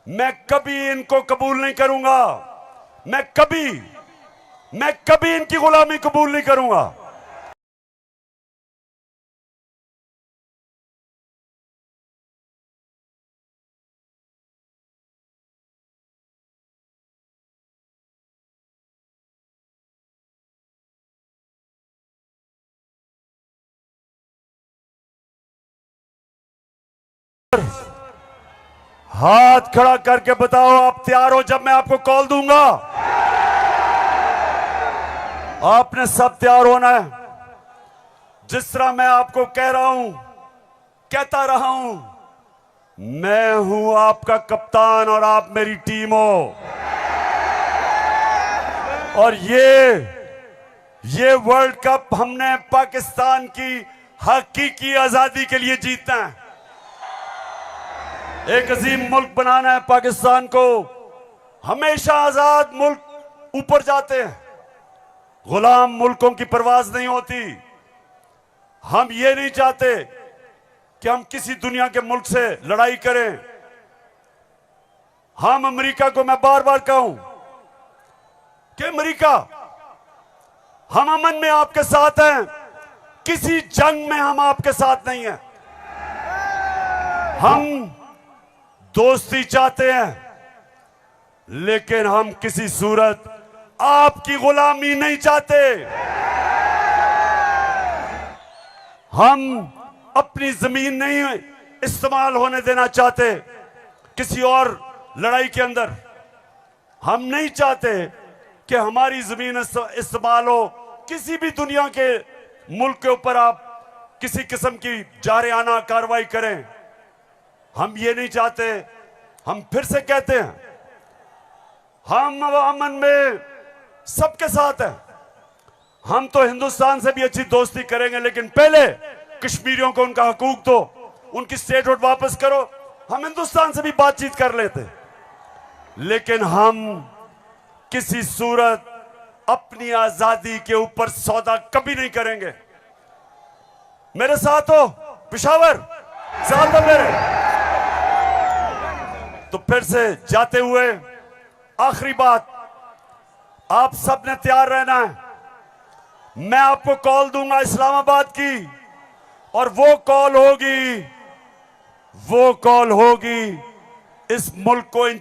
मैं कभी इनको कबूल नहीं करूंगा, मैं कभी इनकी गुलामी कबूल नहीं करूंगा। हाथ खड़ा करके बताओ आप तैयार हो जब मैं आपको कॉल दूंगा। आपने सब तैयार होना है। जिस तरह मैं आपको कह रहा हूं, कहता रहा हूं, मैं हूं आपका कप्तान और आप मेरी टीम हो। और ये वर्ल्ड कप हमने पाकिस्तान की हकीकी आजादी के लिए जीतना है। एक अजीम मुल्क बनाना है पाकिस्तान को। हमेशा आजाद मुल्क ऊपर जाते हैं, गुलाम मुल्कों की परवाज नहीं होती। हम ये नहीं चाहते कि हम किसी दुनिया के मुल्क से लड़ाई करें। हम अमेरिका को मैं बार बार कहूं कि अमेरिका, हम अमन में आपके साथ हैं, किसी जंग में हम आपके साथ नहीं हैं। हम दोस्ती चाहते हैं, लेकिन हम किसी सूरत आपकी गुलामी नहीं चाहते। हम अपनी जमीन नहीं इस्तेमाल होने देना चाहते किसी और लड़ाई के अंदर। हम नहीं चाहते कि हमारी जमीन इस्तेमाल हो किसी भी दुनिया के मुल्क के ऊपर आप किसी किस्म की जारियाना कार्रवाई करें। हम ये नहीं चाहते। हम फिर से कहते हैं, हम अमन में सबके साथ हैं। हम तो हिंदुस्तान से भी अच्छी दोस्ती करेंगे, लेकिन पहले कश्मीरियों को उनका हकूक दो, उनकी स्टेटहुड वापस करो। हम हिंदुस्तान से भी बातचीत कर लेते, लेकिन हम किसी सूरत अपनी आजादी के ऊपर सौदा कभी नहीं करेंगे। मेरे साथ हो पेशावर, साथ हो मेरे। तो फिर से जाते हुए आखिरी बात, आप सब ने तैयार रहना है। मैं आपको कॉल दूंगा इस्लामाबाद की, और वो कॉल होगी इस मुल्क को इन